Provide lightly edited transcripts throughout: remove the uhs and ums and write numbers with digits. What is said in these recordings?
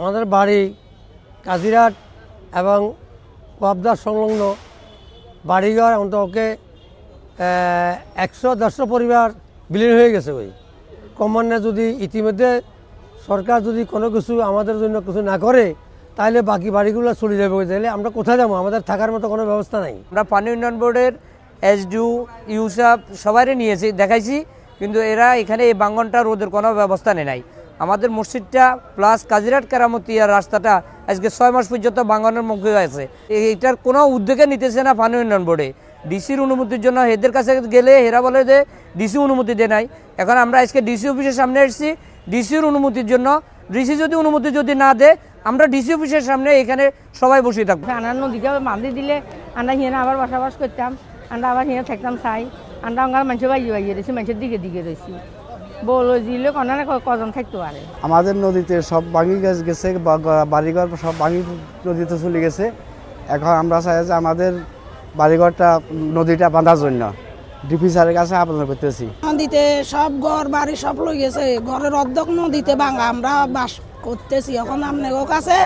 আমাদের বাড়ি কাজিরহাট এবং ওয়াবদার সংলগ্ন বাড়িঘর অন্তকে 100-150 পরিবার বিলীন হয়ে গেছে। ওই ক্রমান্বয়ে যদি ইতিমধ্যে সরকার যদি কোনো কিছু আমাদের জন্য কিছু না করে তাহলে বাকি বাড়িগুলো চলে যাবে। তাহলে আমরা কোথায় যাবো? আমাদের থাকার মতো কোনো ব্যবস্থা নাই। আমরা পানি উন্নয়ন বোর্ডের এসডিও ইউসাফ সবারই নিয়েছি, দেখাইছি, কিন্তু এরা এখানে এই বাঙ্গনটা রোদের কোনো ব্যবস্থা নেই। আমাদের মসজিদটা প্লাস কাজিরহাট কেরামতিয়া রাস্তাটা আজকে 6 মাস পর্যন্ত বাঙ্গনের মুখে আছে। এইটার কোনো উদ্যোগে নিতেছে না পানি উন্নয়ন বোর্ডে। ডিসির অনুমতির জন্য এদের কাছে গেলে এরা বলে যে ডিসি অনুমতি দেয় নাই। এখন আমরা আজকে ডিসি অফিসের সামনে এসেছি ডিসির অনুমতির জন্য। ডিসি যদি অনুমতি না দেয় আমরা ডিসি অফিসের সামনে এখানে সবাই বসে থাকবো। আনার নদীকে বাঁধি দিলে আমরা হিয়ানে আবার বসবাস করতাম, আমরা আবার হিয়ানে থাকতাম চাই। আমরা অঙ্গার মানুষ বাইয়ে রয়েছি, মানুষের দিকে রয়েছি। বল দিলে কজন থাকতে পারে। আমাদের নদীতে সব ভাঙি গেছে, বাড়িঘর সব ভাঙি নদীতে চলে গেছে। এখন আমরা চাই যে আমাদের বাড়িঘরটা নদীটা বাঁধার জন্য ডিপি স্যারের কাছে আবেদন করতেছি। নদীতে সব ঘর বাড়ি সব লই গেছে, ঘরের অর্ধেক নদীতে ভাঙা, আমরা বাস করতেছি। এখন আপনাদের কাছে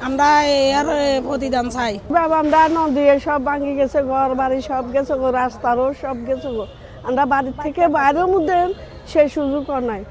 আমরা এর প্রতিদান চাই। বাবা আমরা নদী সব ভাঙি গেছে, ঘর বাড়ি সব গেছে, রাস্তারও সব গেছে। আমরা বাড়ির থেকে বাইরের মধ্যে সেই সুযোগ নাই।